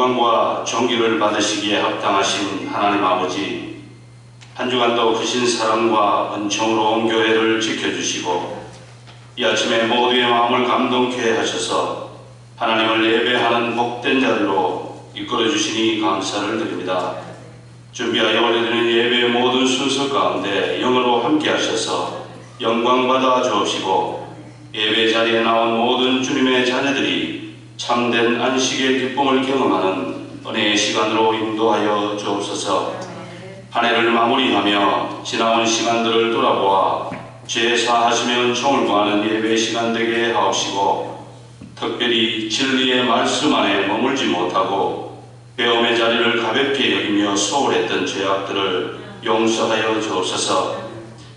영광과 존귀를 받으시기에 합당하신 하나님 아버지, 한 주간도 크신 사랑과 은총으로 온 교회를 지켜주시고 이 아침에 모두의 마음을 감동케 하셔서 하나님을 예배하는 복된 자들로 이끌어주시니 감사를 드립니다. 준비하여 올려드리는 예배의 모든 순서 가운데 영으로 함께 하셔서 영광 받아 주옵시고 예배 자리에 나온 모든 주님의 자녀들이 참된 안식의 기쁨을 경험하는 은혜의 시간으로 인도하여 주옵소서. 한 해를 마무리하며 지나온 시간들을 돌아보아 죄 사하시며 은총을 구하는 예배 시간 되게 하옵시고, 특별히 진리의 말씀 안에 머물지 못하고 배움의 자리를 가볍게 여기며 소홀했던 죄악들을 용서하여 주옵소서.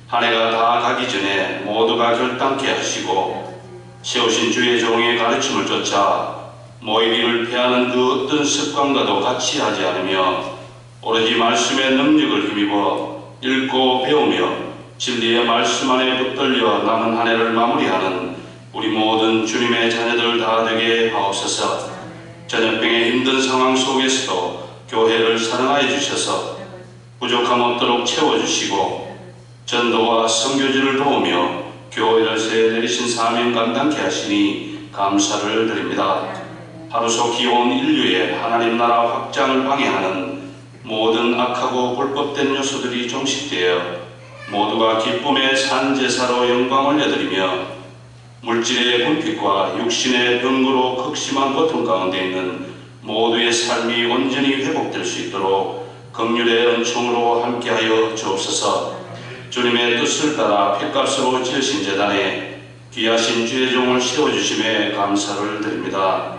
한 해가 다 가기 전에 모두가 결단케 하시고 세우신 주의 종의 가르침을 쫓아 모이기를 피하는 그 어떤 습관과도 같이 하지 않으며 오로지 말씀의 능력을 힘입어 읽고 배우며 진리의 말씀 안에 붙들려 남은 한 해를 마무리하는 우리 모든 주님의 자녀들 다 되게 하옵소서. 전염병의 힘든 상황 속에서도 교회를 사랑하여 주셔서 부족함 없도록 채워주시고 전도와 선교지를 도우며 교회를 세내리신 사명 감당케 하시니 감사를 드립니다. 하루속히 온 인류의 하나님 나라 확장을 방해하는 모든 악하고 불법된 요소들이 종식되어 모두가 기쁨의 산제사로 영광 올려드리며 물질의 궁핍과 육신의 병으로 극심한 고통 가운데 있는 모두의 삶이 온전히 회복될 수 있도록 긍휼의 은총으로 함께하여 주옵소서. 주님의 뜻을 따라 핏값으로 지으신 제단에 귀하신 주의 종을 세워주심에 감사를 드립니다.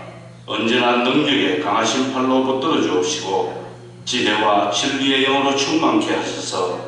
언제나 능력에 강하신 팔로 붙들어 주옵시고 지혜와 진리의 영으로 충만케 하셔서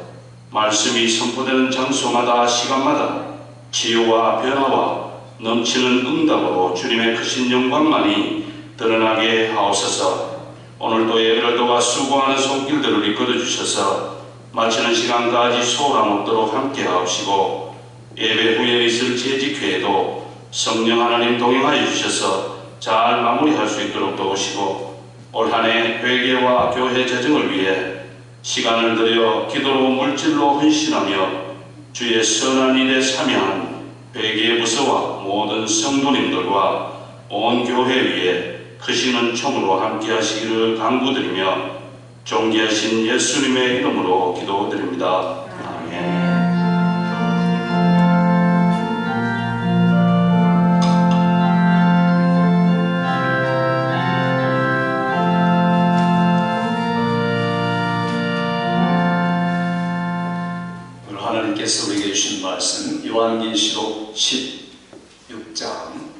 말씀이 선포되는 장소마다 시간마다 치유와 변화와 넘치는 응답으로 주님의 크신 영광만이 드러나게 하옵소서. 오늘도 예배를 도와 수고하는 손길들을 이끌어 주셔서 마치는 시간까지 소홀함 없도록 함께 하옵시고 예배 후에 있을 재직회에도 성령 하나님 동행하여 주셔서 잘 마무리할 수 있도록 도우시고 올 한 해 회개와 교회 재정을 위해 시간을 들여 기도로 물질로 헌신하며 주의 선한 일에 참여한 회개 부서와 모든 성도님들과 온 교회 위에 크신 은총으로 함께 하시기를 간구드리며 존귀하신 예수님의 이름으로 기도드립니다. 아멘. 하나님께서 우리에게 주신 말씀 요한계시록 16장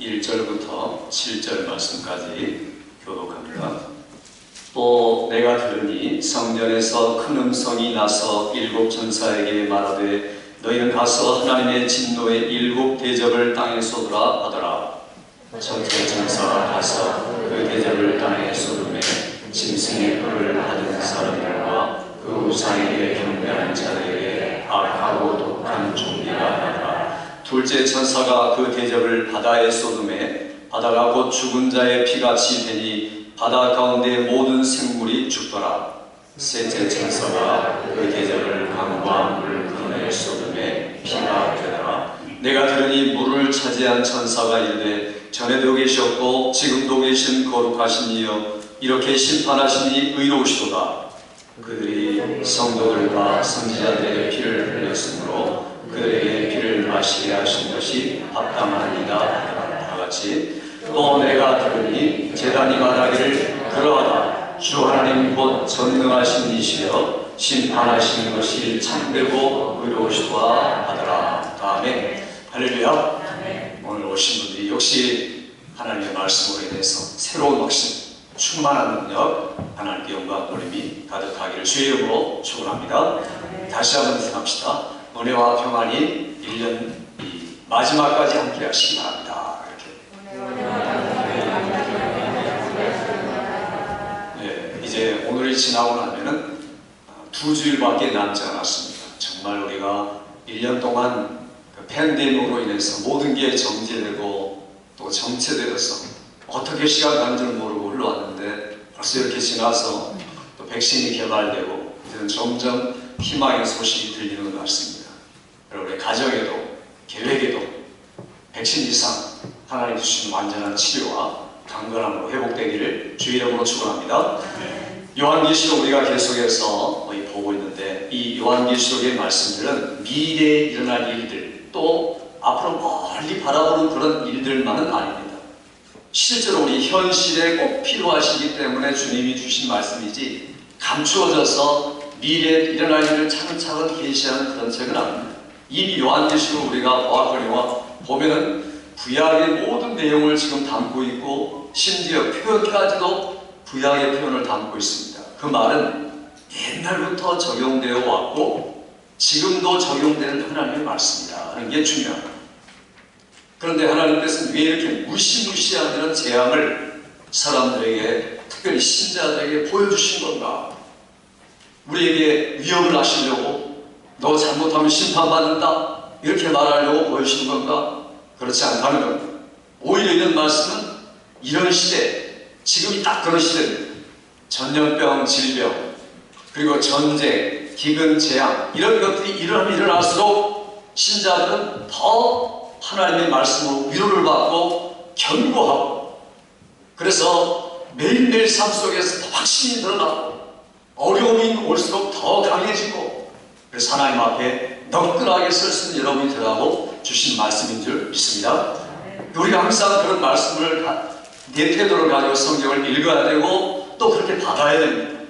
1절부터 7절 말씀까지 교독합니다. 또 내가 들으니 성전에서 큰 음성이 나서 일곱 천사에게 말하되 너희는 가서 하나님의 진노의 일곱 대접을 땅에 쏟으라 하더라. 첫째 천사가 가서 그 대접을 땅에 쏟음에 짐승의 뿔을 받은 사람들과 그 우상에게 경배하는 자들에게 악하고 독한 종기가 하더라. 둘째 천사가 그 대접을 바다에 쏟음에 바다가 곧 죽은 자의 피같이 되니 바다 가운데 모든 생물이 죽더라. 셋째 천사가 그 대접을 강과 물 그늘에 쏟음에 피가 되더라. 내가 들으니 물을 차지한 천사가 이르되 전에도 계셨고 지금도 계신 거룩하신 이여 이렇게 심판하시니 의로우시도다. 그들이 성도들과 선지자들의 피를 흘렸으므로 그들에게 피를 마시게 하신 것이 합당하니이다. 다같이 또 내가 들으니 제단이 말하기를 그러하다. 주 하나님 곧 전능하신 이시여 심판하시는 것이 참되고 의로우시도다 하더라. 아멘. 할렐루야. 오늘 오신 분들이 역시 하나님의 말씀으로 인해서 새로운 확신 충만한 능력, 하나님께 영광 돌림이 가득하기를 주의 이름으로 축원합니다. 다시 한번 생각합시다. 은혜와 평안이 1년 마지막까지 함께 하시기 바랍니다. 이렇게. 이제 오늘이 지나고 나면은 2주일밖에 남지 않았습니다. 정말 우리가 1년 동안 그 팬데믹으로 인해서 모든 게 정지되고 또 정체되어서 어떻게 시간 가는 줄 모르고 흘러왔는데 벌써 이렇게 지나서 또 백신이 개발되고 이제는 점점 희망의 소식이 들리는 것 같습니다. 여러분의 가정에도 계획에도 백신 이상 하나님 주시는 완전한 치료와 강건함으로 회복되기를 주의 이름으로 축원합니다. 요한계시록 우리가 계속해서 보고 있는데 이 요한계시록의 말씀들은 미래에 일어날 일들 또 앞으로 멀리 바라보는 그런 일들만은 아닙니다. 실제로 우리 현실에 꼭 필요하시기 때문에 주님이 주신 말씀이지 감추어져서 미래에 일어날 일을 차근차근 계시하는 그런 책은 아닙니다. 이미 요한계시록 우리가 보았거니와 보면은 구약의 모든 내용을 지금 담고 있고 심지어 표현까지도 구약의 표현을 담고 있습니다. 그 말은 옛날부터 적용되어 왔고 지금도 적용되는 하나님의 말씀이다 하는 게 중요합니다. 그런데 하나님께서는 왜 이렇게 무시무시한 이런 재앙을 사람들에게 특별히 신자들에게 보여주신 건가? 우리에게 위협을 하시려고 너 잘못하면 심판받는다 이렇게 말하려고 보여주신 건가? 그렇지 않다는 겁니다. 오히려 이런 말씀은 이런 시대, 지금이 딱 그런 시대입니다. 전염병, 질병, 그리고 전쟁, 기근, 재앙 이런 것들이 일어나면 일어날수록 신자들은 더 하나님의 말씀으로 위로를 받고 견고하고 그래서 매일매일 삶 속에서 더 확신이 드러나고 어려움이 올수록 더 강해지고 그래서 하나님 앞에 너끈하게 설 수 있는 여러분이 되라고 주신 말씀인 줄 믿습니다. 우리가 항상 그런 말씀을 내 태도를 가지고 성경을 읽어야 되고 또 그렇게 받아야 됩니다.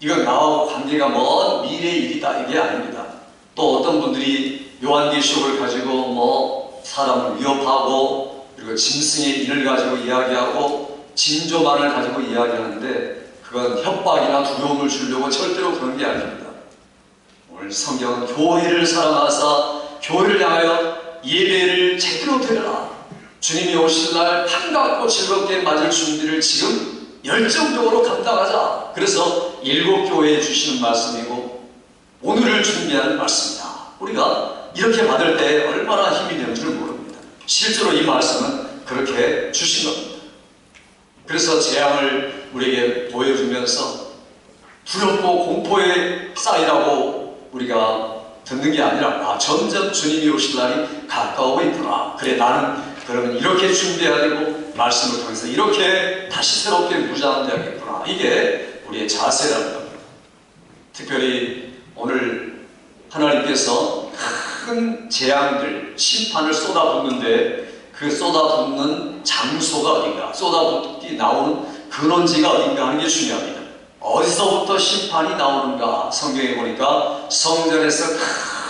이건 나하고 관계가 먼 미래의 일이다 이게 아닙니다. 또 어떤 분들이 요한계시록을 가지고 사람을 위협하고 그리고 짐승의 인을 가지고 이야기하고 징조만을 가지고 이야기하는데 그건 협박이나 두려움을 주려고 절대로 그런 게 아닙니다. 오늘 성경은 교회를 사랑하사 교회를 향하여 예배를 제대로 드려라. 주님이 오실 날 반갑고 즐겁게 맞을 준비를 지금 열정적으로 감당하자. 그래서 7교회에 주시는 말씀이고 오늘을 준비하는 말씀이다. 우리가 이렇게 받을 때 얼마나 힘이 되는지를 모릅니다. 실제로 이 말씀은 그렇게 주신 겁니다. 그래서 재앙을 우리에게 보여주면서 두렵고 공포에 쌓이라고 우리가 듣는 게 아니라 점점 주님이 오실 날이 가까우고 있구나. 그래 나는 그러면 이렇게 준비해야 되고 말씀을 통해서 이렇게 다시 새롭게 무장되야겠구나. 이게 우리의 자세라는 겁니다. 특별히 오늘 하나님께서 큰 재앙들, 심판을 쏟아붓는데 그 쏟아붓는 장소가 어딘가, 쏟아붓기 나오는 근원지가 어딘가 하는 게 중요합니다. 어디서부터 심판이 나오는가? 성경에 보니까 성전에서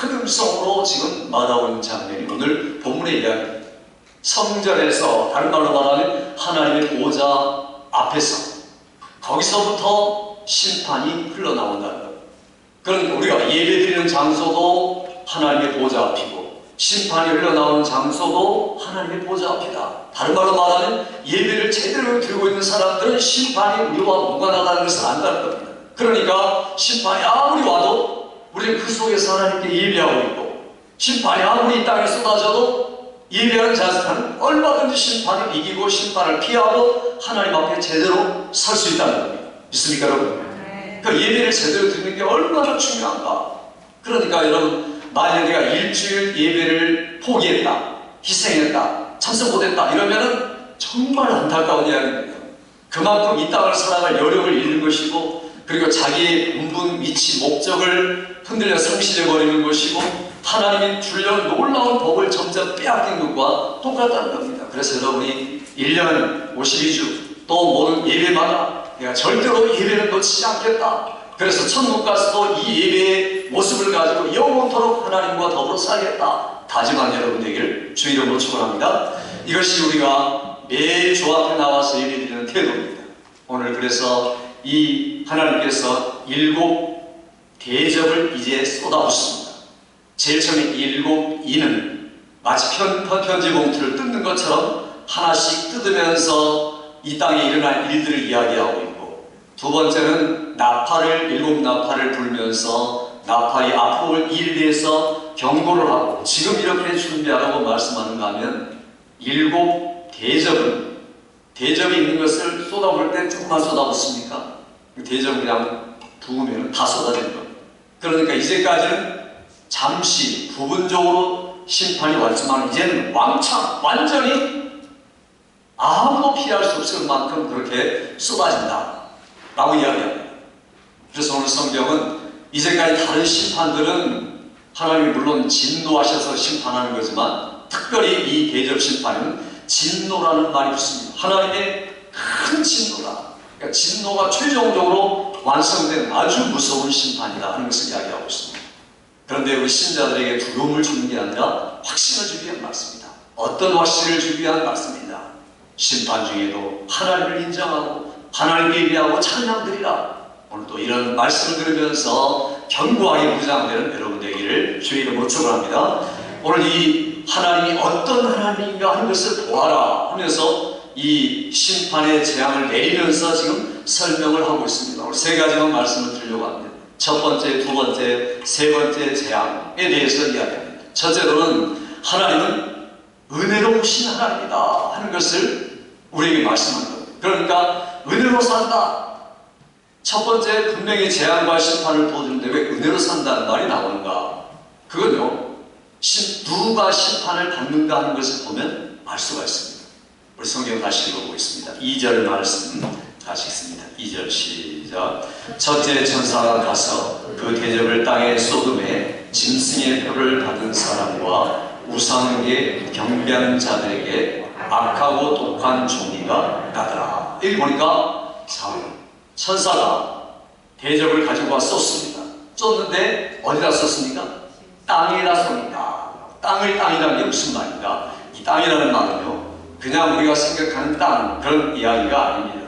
큰 음성으로 지금 말하고 있는 장면이 오늘 본문의 이야기입니다. 성전에서, 다른 말로 말하면 하나님의 보좌 앞에서 거기서부터 심판이 흘러나온다는 것. 그러니까 우리가 예배드리는 장소도 하나님의 보좌 앞이고 심판이 흘러나오는 장소도 하나님의 보좌 앞이다. 다른 말로 말하면 예배를 제대로 들고 있는 사람들은 심판이 우리와 무관하다는 것을 안다는 겁니다. 그러니까 심판이 아무리 와도 우리는 그 속에서 하나님께 예배하고 있고 심판이 아무리 이 땅에 쏟아져도 예배하는 자들은 얼마든지 심판을 이기고 심판을 피하고 하나님 앞에 제대로 설 수 있다는 겁니다. 믿습니까 여러분? 그 예배를 제대로 드리는 게 얼마나 중요한가. 그러니까 여러분 만약 내가 일주일 예배를 포기했다, 희생했다, 참석 못했다 이러면은 정말 안타까운 이야기입니다. 그만큼 이 땅을 살아갈 여력을 잃는 것이고 그리고 자기의 본분, 위치, 목적을 흔들려 상실해버리는 것이고 하나님이 주려는 놀라운 복을 점점 빼앗긴 것과 똑같다는 겁니다. 그래서 여러분이 1년 52주 또 모든 예배마다 내가 절대로 예배를 놓치지 않겠다. 그래서 천국 가서도 이 예배의 모습을 가지고 영원토록 하나님과 더불어 살겠다. 다짐한 여러분 되기를 주 이름으로 축원합니다. 이것이 우리가 매일 주 앞에 나와서 예배드리는 태도입니다. 오늘 그래서 이 하나님께서 7 대접을 이제 쏟아붓습니다. 제일 처음에 7이는 마치 편지 봉투를 뜯는 것처럼 하나씩 뜯으면서 이 땅에 일어날 일들을 이야기하고 있고 두 번째는 나팔을 7 나팔을 불면서 나팔이 앞으로 올 일에 대해서 경고를 하고 지금 이렇게 준비하라고 말씀하는가 하면 7 대접은 대접이 있는 것을 쏟아부을 때 조금만 쏟아붓습니까? 대접을 그냥 부으면 다 쏟아지는 겁니다. 그러니까 이제까지는 잠시 부분적으로 심판이 왔지만 이제는 왕창 완전히 아무도 피할 수 없을 만큼 그렇게 쏟아진다 라고 이야기합니다. 그래서 오늘 성경은 이제까지 다른 심판들은 하나님이 물론 진노하셔서 심판하는 거지만 특별히 이 대접 심판은 진노라는 말이 붙습니다. 하나님의 큰 진노다. 그러니까 진노가 최종적으로 완성된 아주 무서운 심판이다 하는 것을 이야기하고 있습니다. 그런데 우리 신자들에게 두려움을 주는 게 아니라 확신을 주기 위한 말씀입니다. 어떤 확신을 주기 위한 말씀입니다. 심판 중에도 하나님을 인정하고 하나님을 예배하고 찬양드리라. 오늘 또 이런 말씀을 들으면서 견고하게 무장되는 여러분 되기를 주의 이름으로 축원합니다. 오늘 이 하나님이 어떤 하나님인가 하는 것을 보아라 하면서 이 심판의 재앙을 내리면서 지금 설명을 하고 있습니다. 오늘 세 가지만 말씀을 드리려고 합니다. 첫 번째, 두 번째, 세 번째 재앙에 대해서 이야기합니다. 첫째로는 하나님은 은혜로우신 하나님이다 하는 것을 우리에게 말씀하는 겁니다. 그러니까 은혜로 산다. 첫 번째 분명히 재앙과 심판을 보여주는데 왜 은혜로 산다는 말이 나오는가? 그건요, 누가 심판을 받는가 하는 것을 보면 알 수가 있습니다. 우리 성경 다시 읽어보겠습니다. 2절 말씀 다시 읽습니다. 2절 시작. 첫째 천사가 가서 그 대접을 땅에 쏟음에 짐승의 표를 받은 사람과 우상에게 경배하는 자들에게 악하고 독한 종이가 나더라. 여기 보니까 천사가 대접을 가지고 와 쏟습니다. 쏟는데 어디다 쏟습니까? 땅에다 쏩니다. 땅이라는 게 무슨 말인가? 이 땅이라는 말은요, 그냥 우리가 생각하는 땅 그런 이야기가 아닙니다.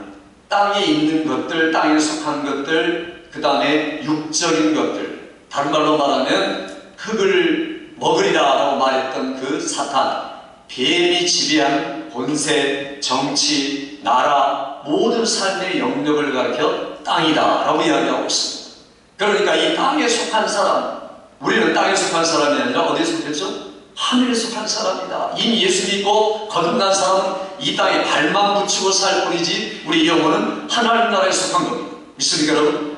땅에 있는 것들, 땅에 속한 것들, 그 다음에 육적인 것들, 다른 말로 말하면 흙을 먹으리라 라고 말했던 그 사탄, 뱀이 지배한 권세, 정치, 나라, 모든 삶의 영역을 가리켜 땅이다 라고 이야기하고 있습니다. 그러니까 이 땅에 속한 사람, 우리는 땅에 속한 사람이 아니라 어디에 속했죠? 하늘에 속한 사람이다. 이미 예수 믿고 거듭난 사람은 이 땅에 발만 붙이고 살 뿐이지 우리 영혼은 하나님 나라에 속한 겁니다. 믿습니까 여러분?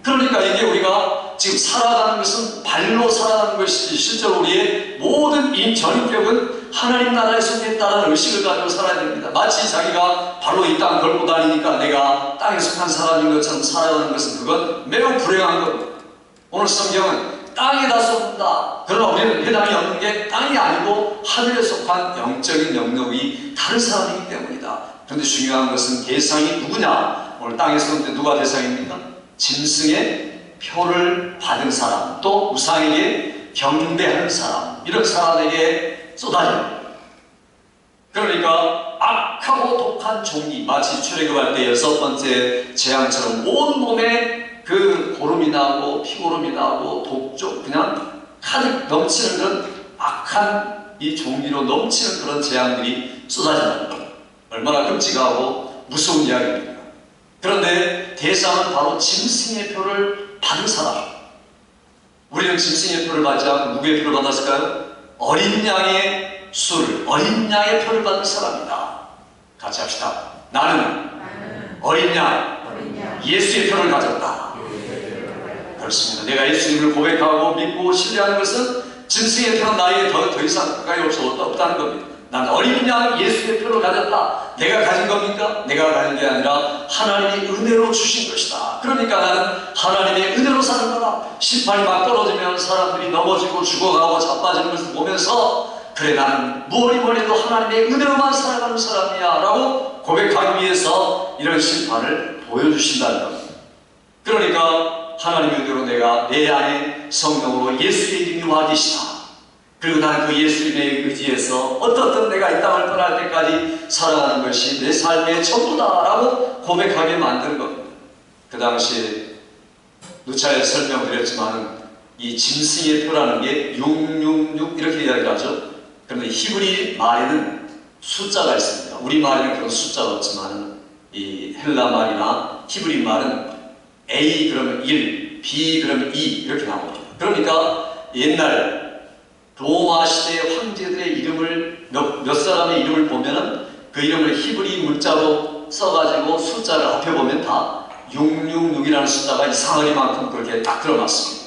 그러니까 이게 우리가 지금 살아가는 것은 발로 살아가는 것이지 실제로 우리의 모든 전인격은 하나님 나라에 속했다는 의식을 가지고 살아야 됩니다. 마치 자기가 발로 이 땅 걸고 다니니까 내가 땅에 속한 사람인 것처럼 살아가는 것은 그건 매우 불행한 겁니다. 오늘 성경은 땅에다 쏟는다. 그러나 우리는 해당이 없는 게 땅이 아니고 하늘에 속한 영적인 영역이 다른 사람이기 때문이다. 그런데 중요한 것은 대상이 누구냐? 오늘 땅에 쏟는데 누가 대상입니까? 짐승의 표를 받은 사람, 또 우상에게 경배하는 사람, 이런 사람에게 쏟아집니다. 그러니까 악하고 독한 종이, 마치 출애굽할 때 6번째 재앙처럼 온몸에 그 고름이 나고 피고름이 나고 독종 그냥 가득 넘치는 그런 악한 이 종기로 넘치는 그런 재앙들이 쏟아진다는 겁니다. 얼마나 끔찍하고 무서운 이야기입니까? 그런데 대상은 바로 짐승의 표를 받은 사람. 우리는 짐승의 표를 받지 않고 누구의 표를 받았을까요? 어린 양의 술, 어린 양의 표를 받은 사람이다. 같이 합시다. 나는 어린 양 예수의 표를 가졌다. 그렇습니다. 내가 예수님을 고백하고 믿고 신뢰하는 것은 짐승의 표는 나에게 더 이상 가까이 없다는 겁니다. 난 어린 양 예수의 표를 가졌다. 내가 가진 겁니까? 내가 가진 게 아니라 하나님이 은혜로 주신 것이다. 그러니까 나는 하나님의 은혜로 사는 거다. 심판이 막 떨어지면 사람들이 넘어지고 죽어가고 자빠지는 것을 보면서 그래 나는 무엇이 해도 하나님의 은혜로만 살아가는 사람이야 라고 고백하기 위해서 이런 심판을 보여주신다는 겁니다. 그러니까 하나님의 은혜로 내가 내 안에 성령으로 예수의 이름이 와 계시다. 그리고 나는 그 예수님의 의지에서 어떻든 내가 이 땅을 떠날 때까지 살아가는 것이 내 삶의 전부다 라고 고백하게 만든 겁니다. 그 당시에 누차에 설명드렸지만 이 짐승의 표라는 게 666 이렇게 이야기를 하죠. 그런데 히브리 말에는 숫자가 있습니다. 우리 말에는 그런 숫자가 없지만 이 헬라 말이나 히브리 말은 A 그러면 1, B 그러면 2 이렇게 나옵니다. 그러니까 옛날 로마 시대의 황제들의 이름을 몇 사람의 이름을 보면은 그 이름을 히브리 문자로 써가지고 숫자를 합해보면 다 666이라는 숫자가 이상하리만큼 그렇게 딱 들어맞습니다.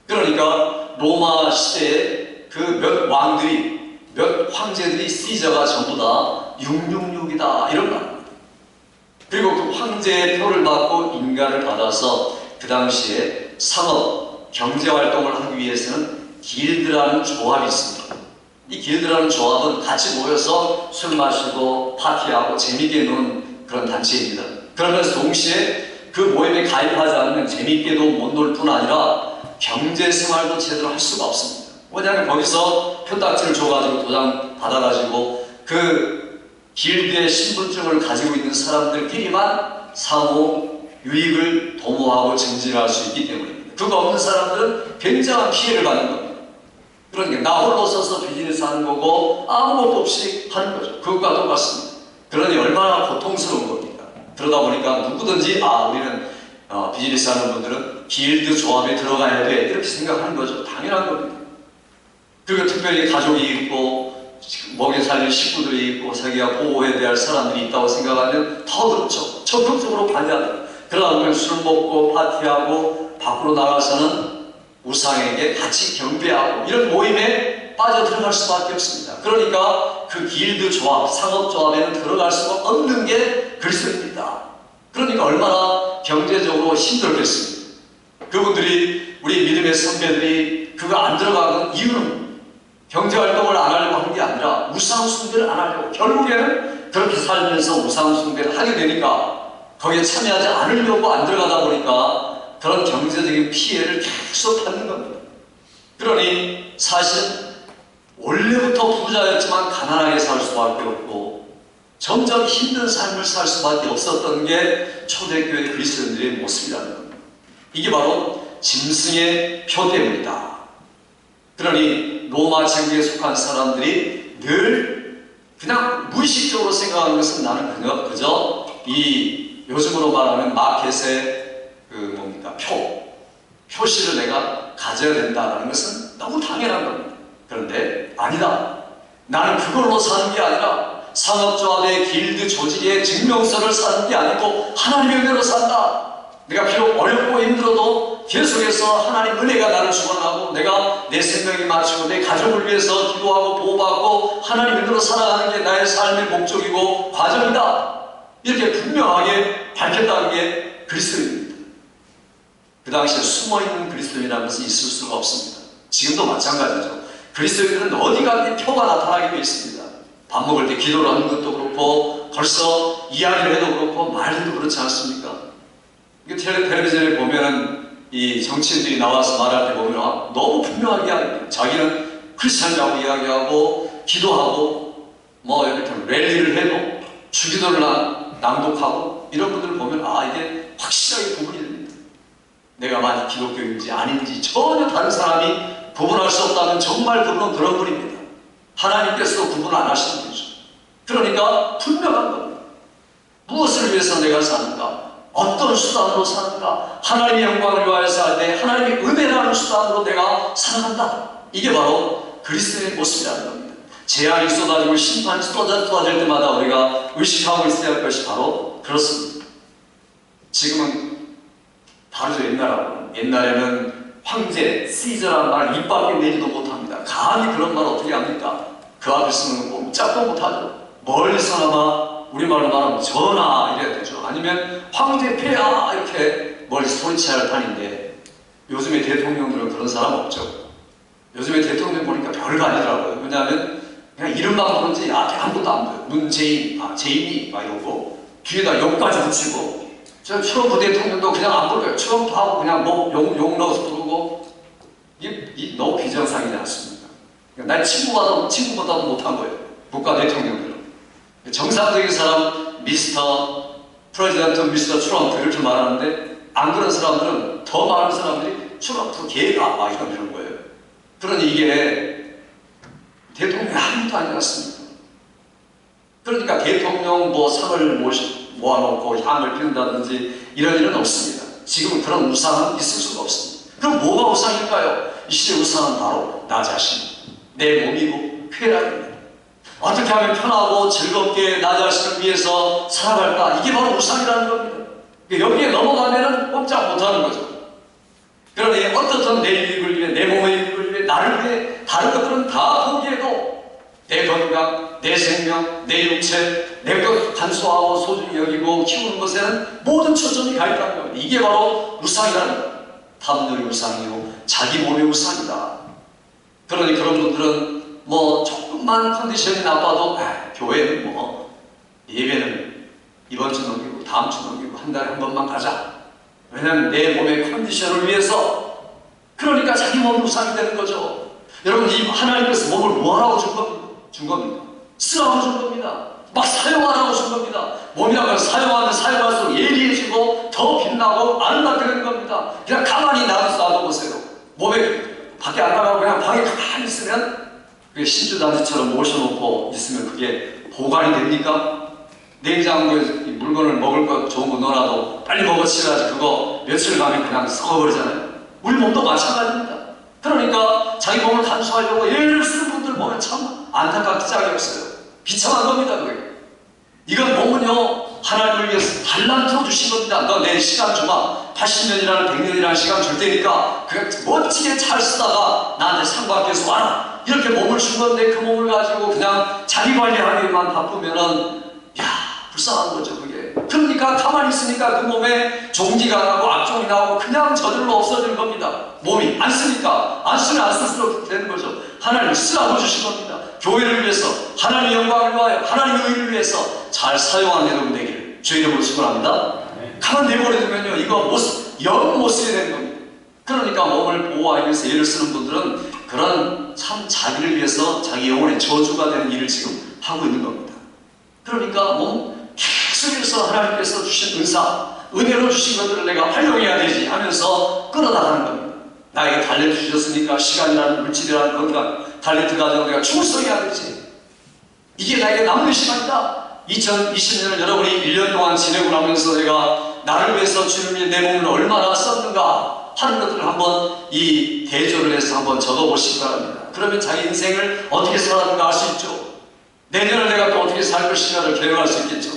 그러니까 로마 시대에 그 몇 왕들이, 몇 황제들이 시저가 전부 다 666이다 이런 말입니다. 그리고 그 황제의 표를 받고 인가를 받아서 그 당시에 상업, 경제활동을 하기 위해서는 길드라는 조합이 있습니다. 이 길드라는 조합은 같이 모여서 술 마시고 파티하고 재미있게 노는 그런 단체입니다. 그러면서 동시에 그 모임에 가입하지 않으면 재미있게도 못 놀 뿐 아니라 경제생활도 제대로 할 수가 없습니다. 왜냐하면 거기서 표딱지를 줘가지고 도장 받아가지고 그 길드의 신분증을 가지고 있는 사람들끼리만 상호 유익을 도모하고 증진할 수 있기 때문입니다. 그거 없는 사람들은 굉장한 피해를 받는 겁니다. 그러니까 나 홀로 서서 비즈니스 하는 거고 아무것도 없이 하는 거죠. 그것과 똑같습니다. 그러니 얼마나 고통스러운 겁니까? 그러다 보니까 누구든지 우리는 비즈니스 하는 분들은 길드 조합에 들어가야 돼 이렇게 생각하는 거죠. 당연한 겁니다. 그리고 특별히 가족이 있고 먹여 살릴 식구들이 있고 자기가 보호해야 될 사람들이 있다고 생각하면 더 그렇죠. 적극적으로 관여하는. 그러다 보면 술 먹고 파티하고 밖으로 나가서는 우상에게 같이 경배하고 이런 모임에 빠져들어갈 수밖에 없습니다. 그러니까 그 길드 조합, 상업 조합에는 들어갈 수가 없는 게 그리스도입니다. 그러니까 얼마나 경제적으로 힘들겠습니까? 그분들이 우리 믿음의 선배들이 그거 안 들어가는 이유는 경제활동을 안 하려고 하는 게 아니라 우상숭배를 안 하려고, 결국에는 그렇게 살면서 우상숭배를 하게 되니까 거기에 참여하지 않으려고 안 들어가다 보니까 그런 경제적인 피해를 계속 받는 겁니다. 그러니 사실 원래부터 부자였지만 가난하게 살 수밖에 없고 점점 힘든 삶을 살 수밖에 없었던 게 초대교회 그리스도인들의 모습이라는 겁니다. 이게 바로 짐승의 표 때문이다. 그러니 로마 제국에 속한 사람들이 늘 그냥 무의식적으로 생각하는 것은 나는 그저 이 요즘으로 말하면 마켓의 표시를 내가 가져야 된다는 것은 너무 당연한 겁니다. 그런데 아니다. 나는 그걸로 사는 게 아니라 상업조합의 길드 조직의 증명서를 사는 게 아니고 하나님의 은혜로 산다. 내가 비록 어렵고 힘들어도 계속해서 하나님 은혜가 나를 주관하고 내가 내 생명에 맞추고 내 가족을 위해서 기도하고 보호받고 하나님 은혜로 살아가는 게 나의 삶의 목적이고 과정이다. 이렇게 분명하게 밝혔다는 게 그리스도입니다. 그 당시에 숨어있는 그리스도인이라는 것은 있을 수가 없습니다. 지금도 마찬가지죠. 그리스도인들은 어디 가든지 표가 나타나게 되어 있습니다. 밥 먹을 때 기도를 하는 것도 그렇고 벌써 이야기를 해도 그렇고 말해도 그렇지 않습니까? 텔레비전에 보면은 이 정치인들이 나와서 말할 때 보면 너무 분명하게 이야기합니다. 자기는 크리스찬이라고 이야기하고 기도하고 뭐 이렇게 랠리를 해도 주기도를 낭독하고 이런 분들을 보면 이게 확실하게 구분이 됩니다. 내가 만약 기독교인지 아닌지 전혀 다른 사람이 구분할 수 없다면 정말 그분은 그런 분입니다. 하나님께서도 구분을 안 하시는 분이죠. 그러니까 분명한 겁니다. 무엇을 위해서 내가 사는가? 어떤 수단으로 사는가? 하나님의 영광을 위하여 살되 하나님의 은혜라는 수단으로 내가 살아간다. 이게 바로 그리스도의 모습이라는 겁니다. 재앙이 쏟아지고 심판이 쏟아질 때마다 우리가 의식하고 있어야 할 것이 바로 그렇습니다. 지금은 다르죠. 옛날에는 황제, 시저라는 말 입 밖에 내지도 못합니다. 감히 그런 말 어떻게 합니까? 그 앞에 쓰는 거 꼼짝도 못하죠. 멀리서나마 우리말로 말하면 전하 이래야 되죠. 아니면 황제 폐하 이렇게 멀리 소리쳐야 할 판인데 요즘의 대통령들은 그런 사람 없죠. 요즘에 대통령 보니까 별거 아니더라고요. 왜냐하면 그냥 이름만 부르지 아무것도 안 보여요. 문재인, 제인이 막 이러고 뒤에다 욕까지 붙이고 저 트럼프 대통령도 그냥 안 부르고요. 트럼프하고 그냥 욕 넣어서 부르고 이게 너무 비정상이지 않습니까? 날 친구보다도 못한 거예요. 국가 대통령들은. 정상적인 사람 미스터 프레지던트 미스터 트럼프 이렇게 말하는데 안 그런 사람들은 더 많은 사람들이 트럼프 개가 막 이러는 거예요. 그러니 이게 대통령이 아무것도 아니지 않습니까? 그러니까 대통령 상을 모아놓고 향을 피운다든지 이런 일은 없습니다. 지금은 그런 우상은 있을 수가 없습니다. 그럼 뭐가 우상일까요? 이 시대의 우상은 바로 나 자신, 내 몸이고 쾌락입니다. 어떻게 하면 편하고 즐겁게 나 자신을 위해서 살아갈까? 이게 바로 우상이라는 겁니다. 여기에 넘어가면은 꼼짝 못하는 거죠. 그러니 어떻든 내 유익을 위해, 내 몸의 유익을 위해, 나를 위해 다른 것들은 다 포기해도 내 건강, 내 생명, 내 육체, 내 것 간소하고 소중히 여기고 키우는 것에는 모든 초점이 가 있다는 겁니다. 이게 바로 우상이라는 겁니다. 탐욕의 우상이요, 자기 몸의 우상이다. 그러니 그런 분들은 뭐 조금만 컨디션이 나빠도 교회는 뭐 예배는 이번 주 넘기고 다음 주 넘기고 한 달에 한 번만 가자. 왜냐하면 내 몸의 컨디션을 위해서. 그러니까 자기 몸이 우상이 되는 거죠. 여러분, 이 하나님께서 몸을 뭐하라고 준 겁니다. 쓰라고 준 겁니다. 막 사용하라고 준 겁니다. 몸이라고 해서 사용하면 사용할수록 예리해지고 더 빛나고 아름답게 되는 겁니다. 그냥 가만히 놔둬보세요. 몸에 밖에 안 나가고 그냥 방에 가만히 있으면 그게 신주단지처럼 모셔놓고 있으면 그게 보관이 됩니까? 냉장고에 물건을 먹을 거 좋은 거 넣어놔도 빨리 먹어치워야지 그거 며칠 가면 그냥 썩어버리잖아요. 우리 몸도 마찬가지입니다. 그러니까 자기 몸을 간수하려고 애를 쓰는 분들 보면 참 안타깝기 짝이 없어요. 비참한 겁니다. 그게. 이건 몸은요 하나님을 위해서 달란트로 주신 겁니다. 너 내 시간 주마. 80년이라는 100년이라는 시간 줄 테니까 그냥 멋지게 잘 쓰다가 나한테 상 받게서 와라. 이렇게 몸을 준 건데 그 몸을 가지고 그냥 자기 관리하기만 바쁘면은 불쌍한 거죠 그게. 그러니까 가만히 있으니까 그 몸에 종기가 나고 악종이 나오고 그냥 저절로 없어지는 겁니다. 몸이 안 쓰니까 안 쓰면 안 쓸수록 되는 거죠. 하나님 쓰라고 주신 겁니다. 교회를 위해서, 하나님의 영광을 위하여, 하나님의 의를 위해서 잘 사용하는 여러분 되기를 주의 이름으로 축원합니다. 가만 내버려두면요 이거 영 못 쓰게 되는 겁니다. 그러니까 몸을 보호하기 위해서 애를 쓰는 분들은 그런 참 자기를 위해서 자기 영혼의 저주가 되는 일을 지금 하고 있는 겁니다. 그러니까 몸 계속해서 하나님께서 주신 은사, 은혜로 주신 것들을 내가 활용해야 되지 하면서 끌어나가는 겁니다. 나에게 달란트 주셨으니까 시간이라는 물질이라는 건강, 달란트 가지고 내가 충성해야 되지. 이게 나에게 남는 시간이다. 2020년을 여러분이 1년 동안 지내고 나면서 내가 나를 위해서 주님이 내 몸을 얼마나 썼는가 하는 것들을 한번 이 대조를 해서 한번 적어보시기 바랍니다. 그러면 자기 인생을 어떻게 살았는가 알 수 있죠. 내년을 내가 또 어떻게 살 것인가를 계획할 수 있겠죠.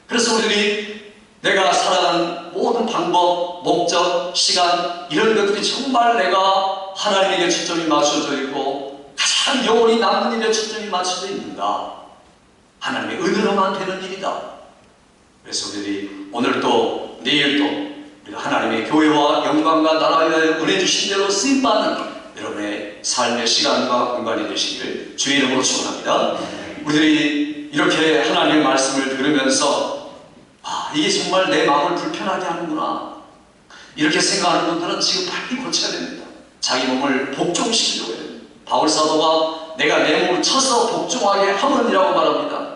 그래서 우리들이 내가 살아가는 모든 방법, 목적, 시간 이런 것들이 정말 내가 하나님에게 초점이 맞춰져 있고 가장 영원히 남는 일에 초점이 맞춰져 있는가? 하나님의 은혜로만 되는 일이다. 그래서 우리들이 오늘도 내일도 우리가 하나님의 교회와 영광과 나라에 은혜 주신 대로 쓰임받는 여러분의 삶의 시간과 공간이 되시기를 주의 이름으로 축원합니다. 우리들이 이렇게 하나님의 말씀을 들으면서 이게 정말 내 마음을 불편하게 하는구나 이렇게 생각하는 분들은 지금 빨리 고쳐야 됩니다. 자기 몸을 복종시키려고 해요. 바울 사도가 내가 내 몸을 쳐서 복종하게 하면이라고 말합니다.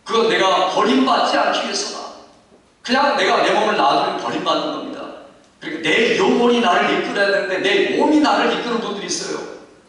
그건 내가 버림받지 않기 위해서다. 그냥 내가 내 몸을 놔두면 버림받는 겁니다. 그러니까 내 영혼이 나를 이끌어야 되는데 내 몸이 나를 이끄는 분들이 있어요.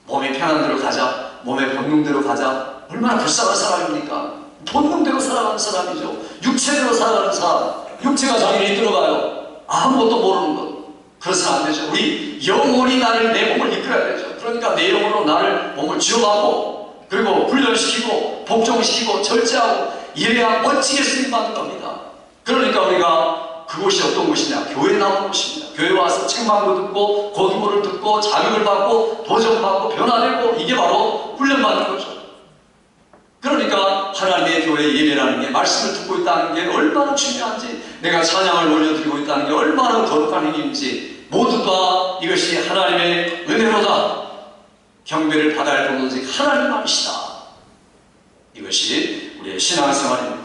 몸이 편한 대로 가자, 몸의 본능대로 가자. 얼마나 불쌍한 사람입니까? 본능대로 살아가는 사람이죠. 육체대로 살아가는 사람. 육체가 자기를 이끌어가요. 아무것도 모르는 것. 그래서는 안 되죠. 우리 영혼이 나를, 내 몸을 이끌어야 되죠. 그러니까 내 영혼으로 나를, 몸을 쥐어가고 그리고 훈련시키고 복종시키고 절제하고 이래야 멋지게 쓰임받는 겁니다. 그러니까 우리가 그곳이 어떤 곳이냐? 교회 나오는 곳입니다. 교회 와서 책망도 듣고 고등부를 듣고 자극을 받고 도전받고 변화되고 이게 바로 훈련받는 거죠. 그러니까 하나님의 교회 예배라는 게 말씀을 듣고 있다는 게 얼마나 중요한지 내가 찬양을 올려드리고 있다는 게 얼마나 거룩한 일인지 모두 다 이것이 하나님의 은혜로다. 경배를 받아야 할 분은 하나님만이시다. 이것이 우리의 신앙생활입니다.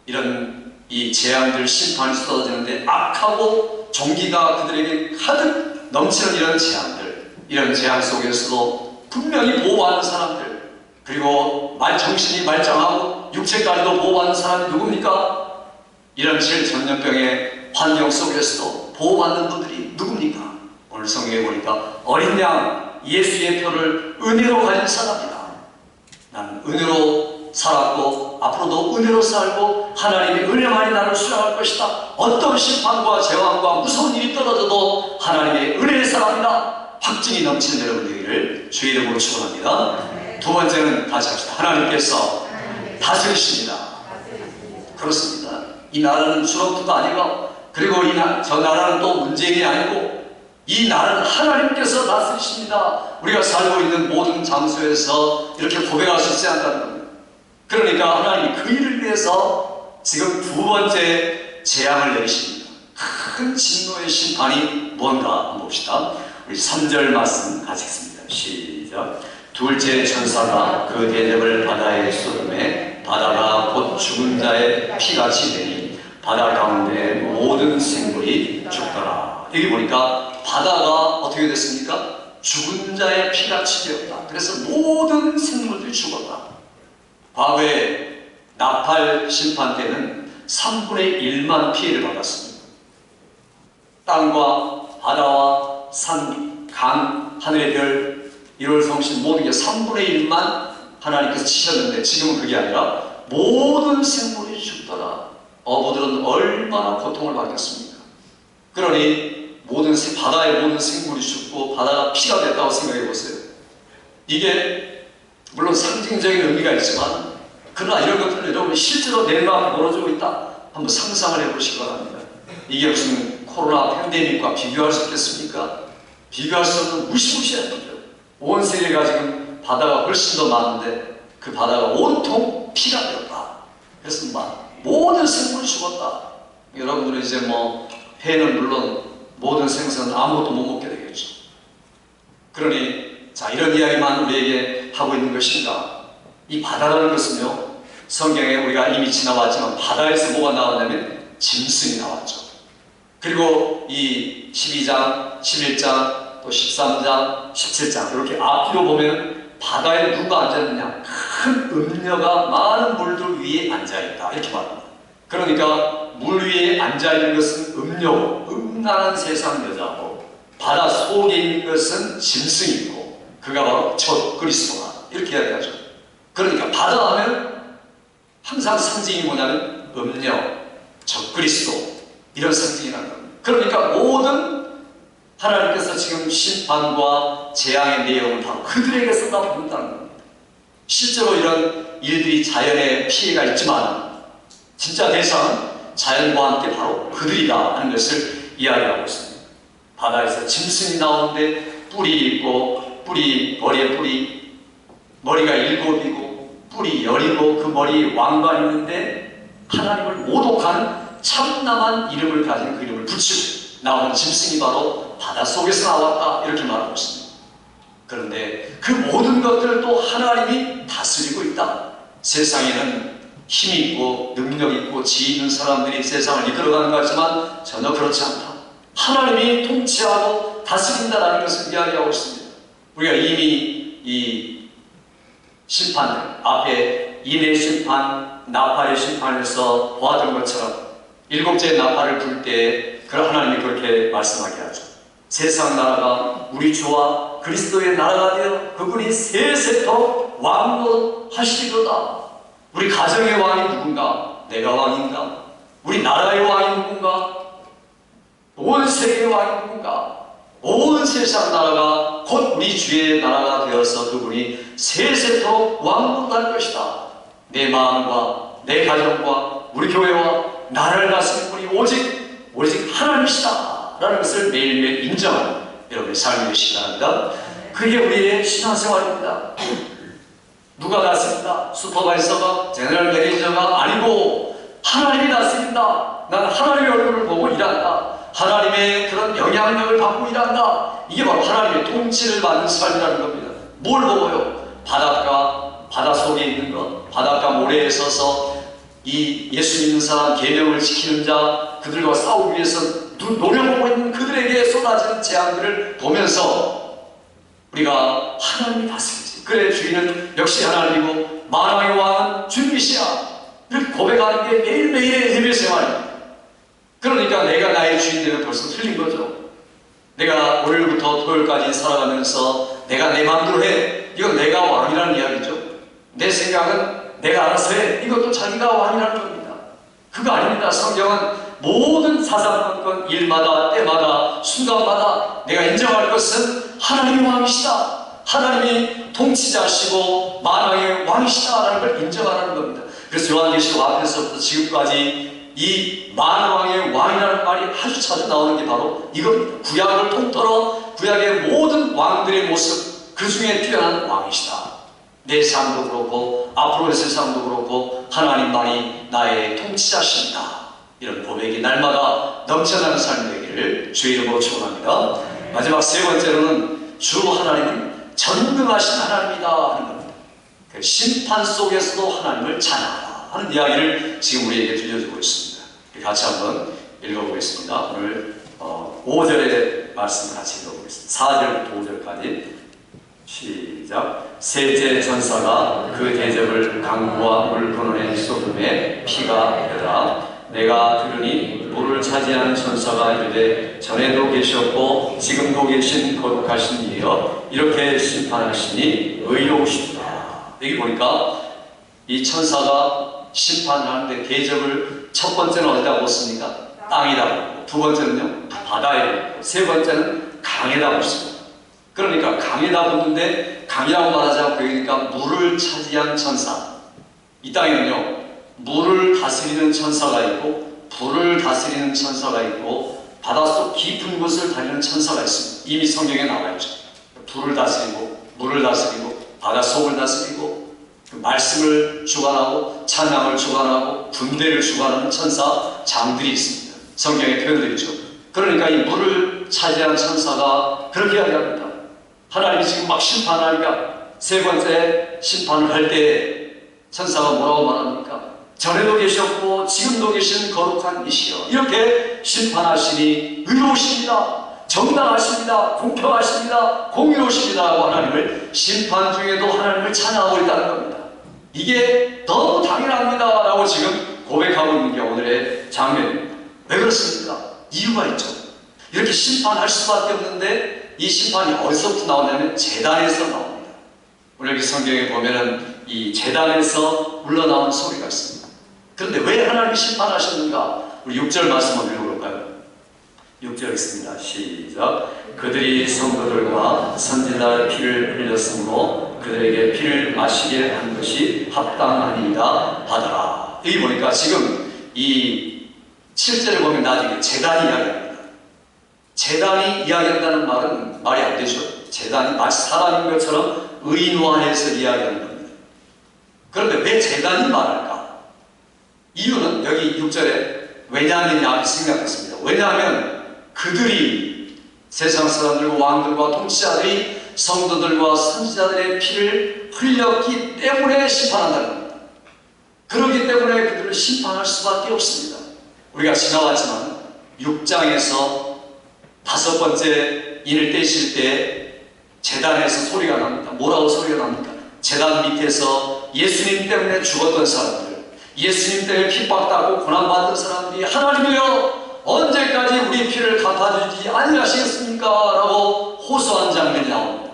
이런 이 재앙들 심판이 쏟아지는데 악하고 종기가 그들에게 가득 넘치는 이런 재앙들, 이런 재앙 속에서도 분명히 보호받는 사람들, 그리고 정신이 말짱하고 육체까지도 보호받는 사람이 누굽니까? 이런 질전염병의 환경 속에서도 보호받는 분들이 누굽니까? 오늘 성경에 보니까 어린 양 예수의 표를 은혜로 가진 사람이다. 나는 은혜로 살았고 앞으로도 은혜로 살고 하나님의 은혜만이 나를 수용할 것이다. 어떤 심판과 재앙과 무서운 일이 떨어져도 하나님의 은혜의 사람이다. 확증이 넘치는 여러분 되기를 주의 이름으로 축원합니다. 두 번째는 다시 합시다. 하나님께서 다스리십니다. 그렇습니다. 이 나라는 트럼프도 아니고, 그리고 저 나라는 또 문재인이 아니고, 이 나라는 하나님께서 다스리십니다. 우리가 살고 있는 모든 장소에서 이렇게 고백할 수 있지 않다는 겁니다. 그러니까 하나님이 그 일을 위해서 지금 두 번째 재앙을 내리십니다. 큰 진노의 심판이 뭔가 한번 봅시다. 우리 3절 말씀 같이 읽습니다. 시작. 둘째 천사가 그 대접을 바다에 쏟음에 바다가 곧 죽은 자의 피같이 되니 바다 가운데 모든 생물이 죽더라. 여기 보니까 바다가 어떻게 됐습니까? 죽은 자의 피같이 되었다. 그래서 모든 생물들이 죽었다. 과거에 나팔 심판 때는 3분의 1만 피해를 받았습니다. 땅과 바다와 산, 강, 하늘의 별, 1월 성신 모든 게 3분의 1만 하나님께서 치셨는데, 지금은 그게 아니라 모든 생물이 죽더라. 어부들은 얼마나 고통을 받겠습니까? 그러니 바다의 모든 생물이 죽고 바다가 피가 됐다고 생각해 보세요. 이게 물론 상징적인 의미가 있지만, 그러나 이런 것들을 여러분이 실제로 내 마음에 벌어지고 있다, 한번 상상을 해보시기 바랍니다. 이게 무슨 코로나 팬데믹과 비교할 수 있겠습니까? 비교할 수 없는 무시무시한 일이죠. 온 세계가 지금 바다가 훨씬 더 많은데 그 바다가 온통 피가 되었다. 그래서 모든 생물이 죽었다. 여러분들은 이제 회는 물론 모든 생선은 아무것도 못 먹게 되겠죠. 그러니 자, 이런 이야기만 우리에게 하고 있는 것인가? 이 바다라는 것은요, 성경에 우리가 이미 지나왔지만 바다에서 뭐가 나왔냐면 짐승이 나왔죠. 그리고 이 12장, 11장, 또 13장, 17장 이렇게 앞뒤로 보면 바다에 누가 앉아있느냐? 큰 음녀가 많은 물들 위에 앉아있다, 이렇게 말합니다. 그러니까 물 위에 앉아있는 것은 음녀고 음란한 세상 여자고, 바다 속에 있는 것은 짐승이고 그가 바로 첫 그리스도다, 이렇게 이야기하죠. 그러니까 바다 하면 항상 상징이 뭐냐면 음녀, 첫 그리스도, 이런 상징이라는 겁니다. 그러니까 모든 하나님께서 지금 심판과 재앙의 내용을 다 그들에게서 다 본다는 겁니다. 실제로 이런 일들이 자연에 피해가 있지만 진짜 대상은 자연과 함께 바로 그들이다 하는 것을 이야기하고 있습니다. 바다에서 짐승이 나오는데 뿔이 있고, 머리에 뿔이, 머리가 7이고 뿔이 10이고 그 머리에 왕관이 있는데 하나님을 모독하는 참남한 이름을 가진 그 이름을 붙이고 나오는 짐승이 바로 바닷속에서 나왔다, 이렇게 말하고 있습니다. 그런데 그 모든 것들을 또 하나님이 다스리고 있다. 세상에는 힘이 있고 능력 있고 지혜 있는 사람들이 세상을 이끌어가는 것 같지만 전혀 그렇지 않다. 하나님이 통치하고 다스린다라는 것을 이야기하고 있습니다. 우리가 이미 이 심판들 앞에 인의 심판, 나팔의 심판에서 보았던 것처럼 7째 나팔을 불 때 그 하나님이 그렇게 말씀하게 하죠. 세상 나라가 우리 주와 그리스도의 나라가 되어 그분이 세세토록 왕노하시리로다. 우리 가정의 왕이 누군가? 내가 왕인가? 우리 나라의 왕이 누군가? 온 세계의 왕이 누군가? 온 세상 나라가 곧 우리 주의 나라가 되어서 그분이 세세토록 왕노할 것이다. 내 마음과 내 가정과 우리 교회와 나라를 다스리는 분이 오직 하나님이시다 라는 것을 매일매일 인정하는 여러분의 삶이 되시기 바랍니다. 그게 우리의 신앙생활입니다. 누가 다스린다? 슈퍼바이저가, 제너럴 매니저가 아니고 하나님이 다스린다. 나는 하나님의 얼굴을 보고 일한다. 하나님의 그런 영향력을 받고 일한다. 이게 바로 하나님의 통치를 받는 삶이라는 겁니다. 뭘 보고요? 바다 속에 있는 것, 바닷가 모래에 서서 이 예수 믿는 사람, 계명을 지키는 자, 그들과 싸우기 위해서 노려보고 있는 그들에게 쏟아지는 재앙들을 보면서 우리가 하나님이 다스리지. 그래, 주인은 역시 하나님이고 만왕의 왕은 주님이시야. 이렇게 고백하는 게 매일매일의 예배 생활입니다. 그러니까 내가 나의 주인 되면 벌써 틀린 거죠. 내가 월요일부터 토요일까지 살아가면서 내가 내 마음대로 해. 이건 내가 왕이라는 이야기죠. 내 생각은 내가 알아서 해. 이것도 자기가 왕이라는 겁니다. 그거 아닙니다. 성경은 모든 사사건건 일마다 때마다 순간마다 내가 인정할 것은 하나님이 왕이시다. 하나님이 통치자시고 만왕의 왕이시다라는 걸 인정하는 겁니다. 그래서 요한계시록 앞에서부터 지금까지 이 만왕의 왕이라는 말이 아주 자주 나오는 게 바로 이겁니다. 구약을 통틀어 구약의 모든 왕들의 모습, 그 중에 뛰어난 왕이시다. 내 삶도 그렇고 앞으로의 세상도 그렇고 하나님만이 나의 통치자십니다. 이런 고백이 날마다 넘쳐나는 삶이 되기를 주의 이름으로 축원합니다. 마지막 세 번째로는 주 하나님은 전능하신 하나님이다 하는 겁니다. 그 심판 속에서도 하나님을 찬양하라 하는 이야기를 지금 우리에게 들려주고 있습니다. 같이 한번 읽어보겠습니다. 오늘 5절의 말씀을 같이 읽어보겠습니다. 4절부터 5절까지 시작. 셋째 천사가 그 대접을 강구와 물 끊어낸 소돔에 피가 되더라. 내가 들으니 물을 차지하는 천사가 이르되 전에도 계셨고 지금도 계신 거룩하신 이여 이렇게 심판하시니 의로우시다. 여기 보니까 이 천사가 심판하는데 대접을 첫 번째는 어디다 붓습니까? 땅에다 붓고, 두 번째는요 바다에 붓고, 세 번째는 강에다 붓습니다. 그러니까 강에다 붓는데 강이라고 말하지 않고 그러니까 물을 차지한 천사. 이 땅에는요 물을 다스리는 천사가 있고 불을 다스리는 천사가 있고 바닷속 깊은 곳을 다니는 천사가 있습니다. 이미 성경에 나와 있죠. 불을 다스리고 물을 다스리고 바닷속을 다스리고 그 말씀을 주관하고 찬양을 주관하고 분대를 주관하는 천사 장들이 있습니다. 성경에 표현되어 있죠. 그러니까 이 물을 차지한 천사가 그렇게 이야기합니다. 하나님이 지금 막 심판하니까 세 번째 심판을 할 때 천사가 뭐라고 말합니까? 전에도 계셨고 지금도 계신 거룩한 이시여 이렇게 심판하시니 의로우십니다. 정당하십니다. 공평하십니다. 공의로우십니다 하고 하나님을 심판 중에도 하나님을 찬양하고 있다는 겁니다. 이게 너무 당연합니다 라고 지금 고백하고 있는 게 오늘의 장면입니다. 왜 그렇습니까? 이유가 있죠. 이렇게 심판할 수밖에 없는데 이 심판이 어디서부터 나오냐면 제단에서 나옵니다. 오늘 여기 성경에 보면은 이 제단에서 흘러나온 소리가 있습니다. 그런데 왜 하나님이 심판하셨는가? 우리 6절 말씀 한번 읽어볼까요? 6절 있습니다. 시작. 그들이 성도들과 선지자의 피를 흘렸으므로 그들에게 피를 마시게 한 것이 합당하니이다 하더라. 여기 보니까 지금 이 7절을 보면 나중에 제단이 이야기합니다. 제단이 이야기한다는 말은 말이 안 되죠. 제단이 마치 사람인 것처럼 의인화해서 이야기하는 겁니다. 그런데 왜 제단이 말할까? 이유는 여기 6절에 왜냐하면 앞에 생각했습니다. 왜냐하면 그들이 세상 사람들과 왕들과 통치자들이 성도들과 선지자들의 피를 흘렸기 때문에 심판한다는 겁니다. 그렇기 때문에 그들을 심판할 수밖에 없습니다. 우리가 지나왔지만 6장에서 5번째 인을 떼실 때 제단에서 소리가 납니다. 뭐라고 소리가 납니까? 제단 밑에서 예수님 때문에 죽었던 사람들, 예수님 때문에 핍박당하고 고난받은 사람들이 하나님이여 언제까지 우리 피를 갚아주지 아니하시겠습니까? 라고 호소한 장면이 나옵니다.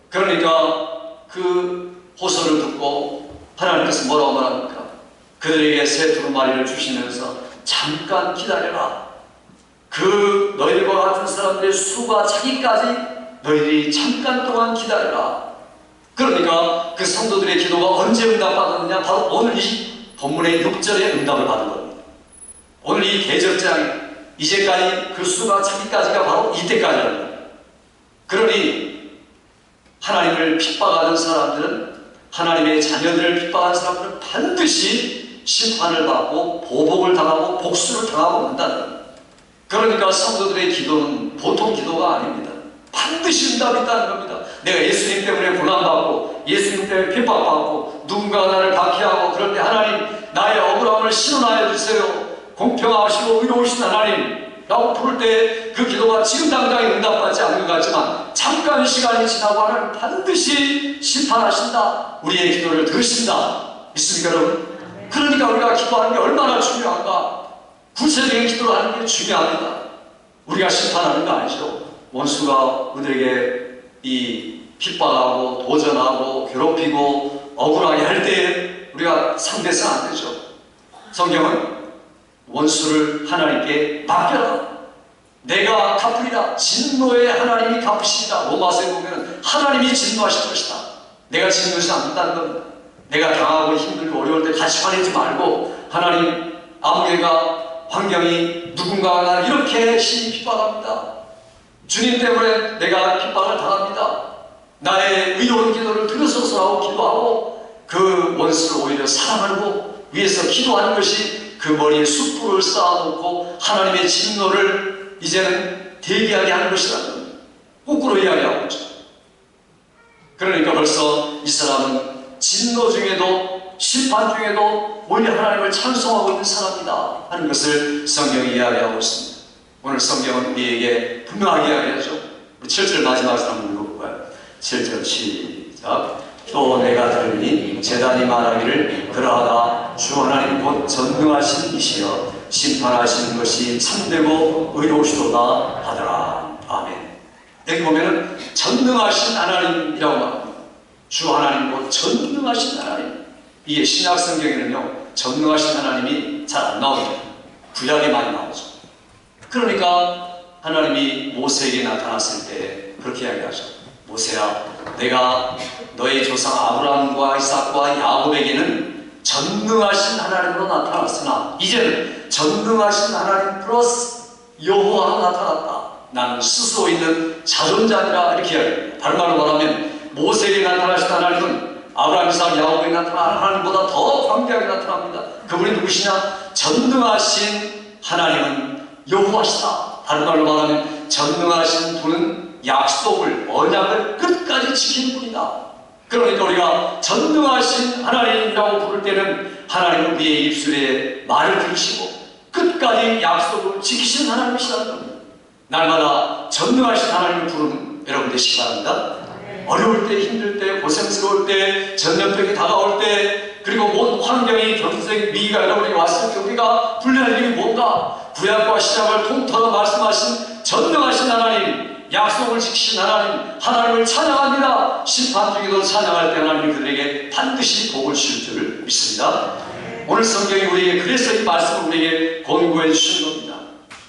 그러니까 그 호소를 듣고 하나님께서 뭐라고 말합니까? 그들에게 새 두루마리를 주시면서 잠깐 기다려라. 그 너희들과 같은 사람들의 수가 차기까지 너희들이 잠깐 동안 기다려라. 그러니까 그 성도들의 기도가 언제 응답받았느냐? 바로 오늘 이 본문의 6절에 응답을 받은 겁니다. 오늘 이 대접장에 이제까지 그 수가 차기까지가 바로 이때까지라는 겁니다. 그러니 하나님을 핍박하는 사람들은, 하나님의 자녀들을 핍박하는 사람들은 반드시 심판을 받고 보복을 당하고 복수를 당하고 만다는 겁니다. 그러니까 성도들의 기도는 보통 기도가 아닙니다. 반드시 응답이 있다는 겁니다. 내가 예수님 때문에 고난받고 예수님 때문에 핍박받고 누군가 나를 박해하고 그럴 때 하나님 나의 억울함을 실현하여 주세요. 공평하시고 의로우신 하나님 라고 부를 때 그 기도가 지금 당장에 응답받지 않는 것 같지만 잠깐 시간이 지나고 하나님 반드시 심판하신다. 우리의 기도를 들으신다. 믿습니까 여러분? 그러니까 우리가 기도하는 게 얼마나 중요한가. 구체적인 기도를 하는 게 중요합니다. 우리가 심판하는 거 아니죠. 원수가 우리에게 이 핍박하고 도전하고 괴롭히고 억울하게 할 때 우리가 상대해서는 안 되죠. 성경은 원수를 하나님께 맡겨라. 내가 갚으리라. 진노의 하나님이 갚으시리라. 로마서에 보면 하나님이 진노하실 것이다. 내가 진노하지 않는다는 겁니다. 내가 당하고 힘들고 어려울 때 같이 화내지 말고, 하나님, 아무개가 환경이 누군가가 나를 이렇게 심히 핍박합니다. 주님 때문에 내가 핍박을 당합니다. 나의 의로운 기도를 들으소서라고 기도하고 그 원수를 오히려 사랑하고 위해서 기도하는 것이 그 머리에 숯불을 쌓아놓고 하나님의 진노를 이제는 대기하게 하는 것이라는 겁니다. 거꾸로 이야기하고 있죠. 그러니까 벌써 이 사람은 진노 중에도 심판 중에도 오히려 하나님을 찬송하고 있는 사람이다 하는 것을 성경이 이야기하고 있습니다. 오늘 성경은 우리에게 분명하게 이야기하죠. 우리 7절 마지막에서 한번 읽어볼까요? 7절 시작. 또 내가 들으니 제단이 말하기를 그러하다 주 하나님 곧 전능하신 이시여 심판하시는 것이 참되고 의로우시도다 하더라. 아멘. 여기 보면은 전능하신 하나님이라고 말합니다. 주 하나님 곧 전능하신 하나님. 이게 신약 성경에는요 전능하신 하나님이 잘 안 나옵니다. 구약이 많이 나오죠. 그러니까 하나님이 모세에게 나타났을 때 그렇게 이야기하죠. 모세야, 내가 너의 조상 아브라함과 이삭과 야곱에게는 전능하신 하나님으로 나타났으나 이제는 전능하신 하나님 플러스 여호와로 나타났다. 나는 스스로 있는 자존자니라 이렇게 이야기합니다. 다른 말로 말하면 모세에게 나타나신 하나님은 아브라함, 이삭, 야곱에게 나타난 하나님보다 더 광대하게 나타납니다. 그분이 누구시냐? 전능하신 하나님은 여호와시다. 다른 말로 말하면 전능하신 분은 약속을, 언약을 끝까지 지키는 분이다. 그러니까 우리가 전능하신 하나님이라고 부를 때는 하나님은 우리의 입술에 말을 들으시고 끝까지 약속을 지키시는 하나님이시라는 겁니다. 날마다 전능하신 하나님을 부르는 여러분 되시기 바랍니다. 어려울 때, 힘들 때, 고생스러울 때, 전염병이 다가올 때, 그리고 모든 환경이 경제적인 위기가 여러분에게 왔을 때 우리가 불리할 일이 뭔가? 구약과 신약을 통틀어 말씀하신 전능하신 하나님, 약속을 지키신 하나님, 하나님을 찬양합니다. 심판 중에도 찬양할 때 하나님이 그들에게 반드시 복을 주실 줄 믿습니다. 오늘 성경이 우리에게 그래서 이 말씀을 우리에게 권고해 주시는 겁니다.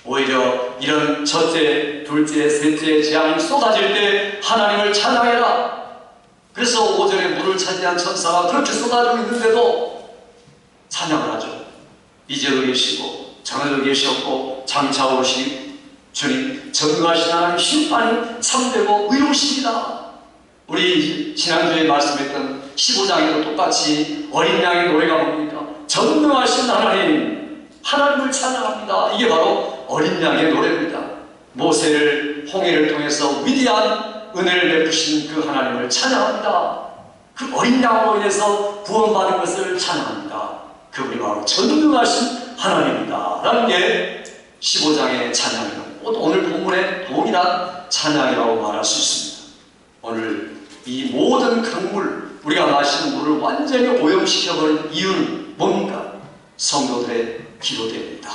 오히려 이런 첫째, 둘째, 셋째 재앙이 쏟아질 때 하나님을 찬양해라. 그래서 5절에 물을 차지한 천사가 그렇게 쏟아지고 있는데도 찬양을 하죠. 이제도 계시고 전에도 계셨고 장차 오신 주님, 전능하신 하나님 심판이 참되고 의로우십니다. 우리 지난주에 말씀했던 15장에도 똑같이 어린 양의 노래가 뭡니까? 전능하신 하나님, 하나님을 찬양합니다. 이게 바로 어린 양의 노래입니다. 모세를 홍해를 통해서 위대한 은혜를 베푸신 그 하나님을 찬양합니다. 그 어린 양으로 인해서 구원받은 것을 찬양합니다. 그분이 바로 전능하신 하나님이다 라는 게 15장의 찬양입니다. 오늘 본문의 동일한 찬양이라고 말할 수 있습니다. 오늘 이 모든 강물, 우리가 마시는 물을 완전히 오염시켜버린 이유는 뭡니까? 성도들의 기도 때문이다.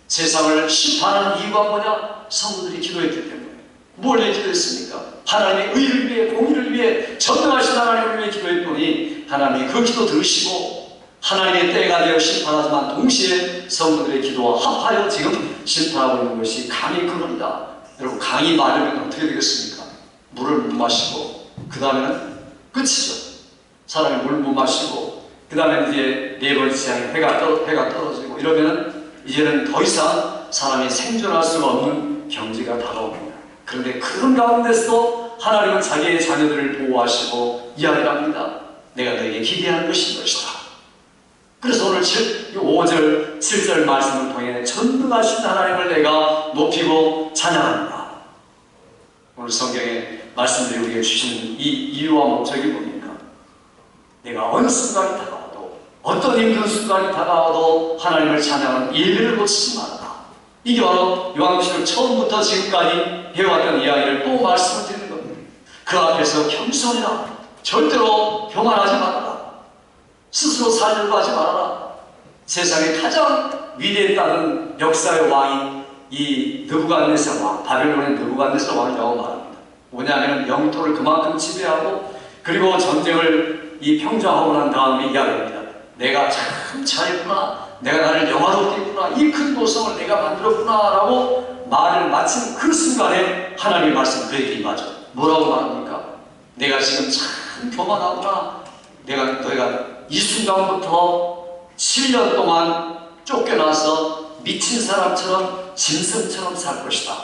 세상을 심판하는 이유가 뭐냐? 성도들이 기도했기 때문에. 뭘 위해 기도했습니까? 하나님의 의를 위해, 공의를 위해, 전능하신 하나님을 위해 기도했더니 하나님이 그 기도 들으시고 하나님의 때가 되어 심판하지만 동시에 성도들의 기도와 합하여 지금 심판하고 있는 것이 강의 근원이다. 여러분, 강이 마르면 어떻게 되겠습니까? 물을 못 마시고 그 다음에는 끝이죠. 사람이 물 못 마시고 그 다음에 이제 네 번째 재앙에 해가 떨어지고 이러면은 이제는 더 이상 사람이 생존할 수가 없는 경지가 다가옵니다. 그런데 그런 가운데서도 하나님은 자기의 자녀들을 보호하시고 이야기를 합니다. 내가 너에게 기대하는 것인 것이다. 그래서 오늘 5절, 7절 말씀을 통해 전능하신 하나님을 내가 높이고 찬양합니다. 오늘 성경에 말씀들이 우리에게 주시는 이 이유와 목적이 뭡니까? 내가 어느 순간이 다가와도, 어떤 힘든 순간이 다가와도 하나님을 찬양하는 예배를 놓치지 말아라. 이게 바로 요한계시록 처음부터 지금까지 해왔던 이야기를 또 말씀을 드리는 겁니다. 그 앞에서 겸손해라. 절대로 교만하지 말아라. 스스로 살려고 하지 말아라. 세상에 가장 위대했다는 역사의 왕이 이 느부갓네살 왕, 바벨론의 느부갓네살 왕이라고 말합니다. 뭐냐면 영토를 그만큼 지배하고 그리고 전쟁을 평정하고 난 다음에 이야기합니다. 내가 참 잘했구나. 내가 나를 영화롭게 했구나. 이 큰 도성을 내가 만들었구나 라고 말을 마친 그 순간에 하나님의 말씀 그에게 임하죠. 뭐라고 말합니까? 내가 지금 참 교만하구나. 너희가 이 순간부터 7년 동안 쫓겨나서 미친 사람처럼 짐승처럼 살 것이다.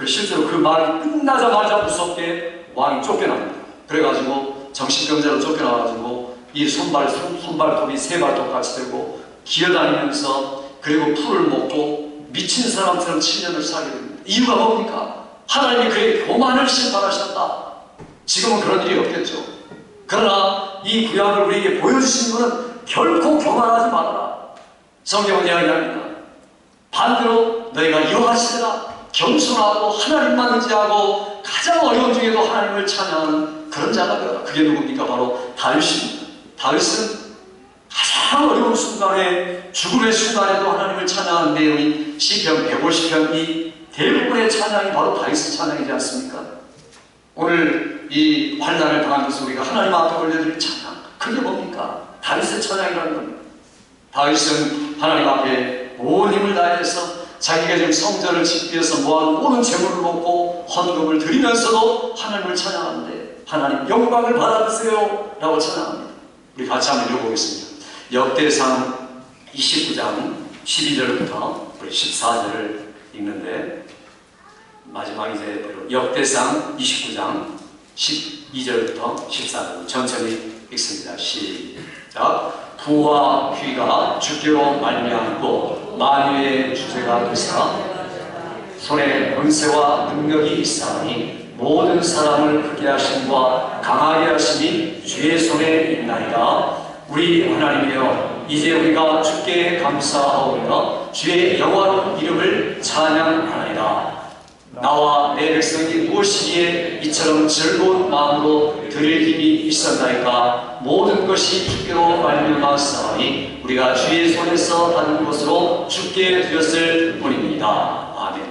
실제로 그 말이 끝나자마자 무섭게 왕이 쫓겨납니다. 그래가지고 정신병자로 쫓겨나가지고 이 손발톱이 세 발톱 같이 되고 기어다니면서 그리고 풀을 먹고 미친 사람처럼 7년을 살게 됩니다. 이유가 뭡니까? 하나님이 그의 교만을 심판하셨다. 지금은 그런 일이 없겠죠. 그러나 이 구약을 우리에게 보여주신 분은 결코 교만하지 말아라. 성경은 이야기합니다. 반대로 너희가 이와같이라 겸손하고 하나님만 의지하고 가장 어려운 중에도 하나님을 찬양하는 그런 자가 되어라. 그게 누굽니까? 바로 다윗입니다. 다윗은 가장 어려운 순간에, 죽음의 순간에도 하나님을 찬양하는 내용이 시편 150편 이 대부분의 찬양이 바로 다윗의 찬양이지 않습니까? 오늘 이 환난을 당하면서 우리가 하나님 앞에 올려드릴 찬양, 그게 뭡니까? 다윗의 찬양이라는 겁니다. 다윗은 하나님 앞에 온 힘을 다해서 자기가 지금 성전을 짓기 위해서 모아둔 모든 재물을 놓고 헌금을 드리면서도 하나님을 찬양하는데, 하나님 영광을 받아주세요 라고 찬양합니다. 우리 같이 한번 읽어보겠습니다. 역대상 29장 12절부터 우리 14절을 읽는데, 마지막 이제 역대상 29장 12절부터 14절 천천히 읽습니다. 시작. 부와 귀가 주께로 말미암고 만유의 주제가 되사 손에 권세와 능력이 있사오니 모든 사람을 크게 하심과 강하게 하심이 주의 손에 있나이다. 우리 하나님이여, 이제 우리가 주께 감사하오며 주의 영화로운 이름을 찬양하나이다. 나와 내 백성이 무엇이기에 이처럼 즐거운 마음으로 드릴 힘이 있었나이까. 모든 것이 주께로 말미암았사오니 우리가 주의 손에서 받은 것으로 주께 드렸을 뿐입니다. 아멘.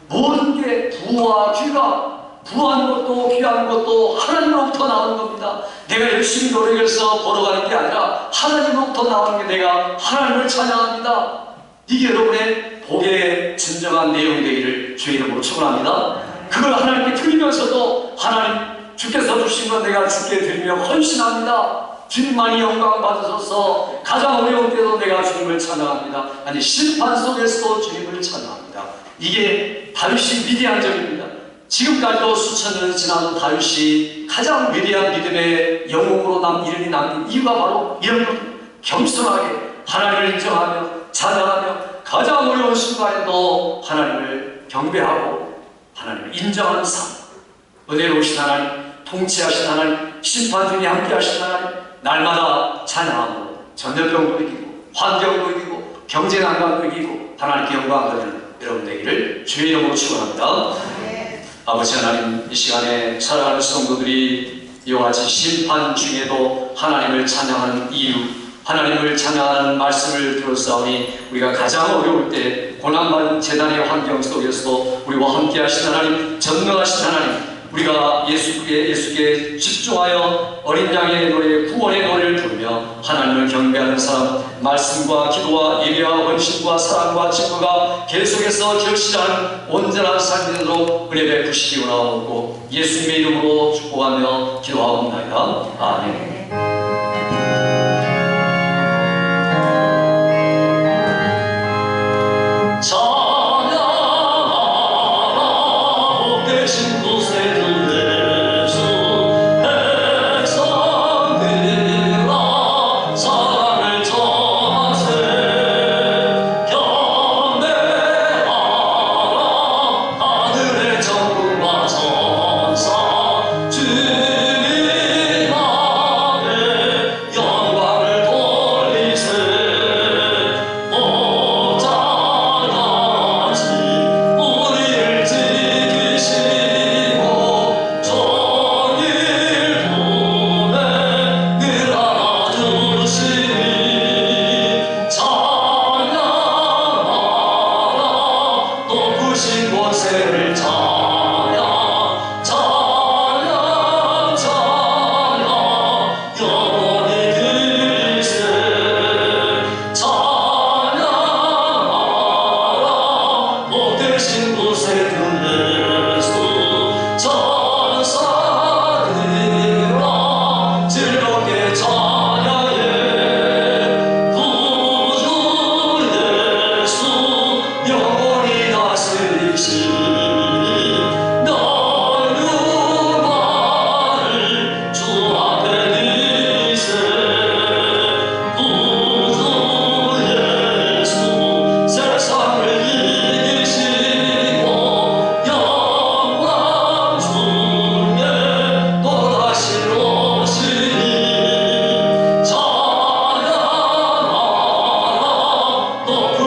모든 게 부와 귀가, 부한 것도 귀한 것도 하나님으로부터 나오는 겁니다. 내가 열심히 노력해서 벌어가는 게 아니라 하나님으로부터 나오는 게 내가 하나님을 찬양합니다. 이게 여러분의 복의 진정한 내용이 되기를 주의 이름으로 축원합니다. 그걸 하나님께 드리면서도 하나님 주께서 주신 건 내가 주께 드리며 헌신합니다. 주님만이 영광 받으셔서 가장 어려운 때도 내가 주님을 찬양합니다. 아니 심판 속에서도 주님을 찬양합니다. 이게 다윗이 위대한 점입니다. 지금까지도 수천 년이 지나도 다윗이 가장 위대한 믿음의 영웅으로 이름이 남긴 이유가 바로 이런 겁니다. 겸손하게 하나님을 인정하며 찬양하며 가장 어려운 순간에도 하나님을 경배하고 하나님을 인정하는 삶, 은혜로우신 하나님, 통치하신 하나님, 심판중에 함께하신 하나님, 날마다 찬양함으로 전염병도 이기고 환경도 이기고 경제난관도 이기고 하나님께 영광 드리는 여러분 되기를 주의 이름으로 축원합니다. 아버지 하나님, 이 시간에 살아가는 성도들이 이와 같이 심판 중에도 하나님을 찬양하는 이유, 하나님을 찬양하는 말씀을 들었사오니 우리가 가장 어려울 때 고난받은 재난의 환경 속에서도 우리와 함께 하신 하나님, 전능하신 하나님, 우리가 예수께 집중하여 어린 양의 노래, 구원의 노래를 부르며 하나님을 경배하는 사람, 말씀과 기도와 예배와 헌신과 사랑과 증거가 계속해서 결실하는 온전한 삶이 되도록 은혜 베푸시기 원하옵고 예수님의 이름으로 축복하며 기도하옵나이다. 아멘. 주님 앞에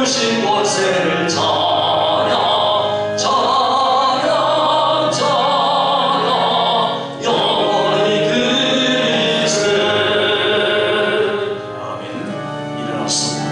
주신 곳을 찬양 찬양 찬양 영원히 그리스도. 아멘. 일어났습니다.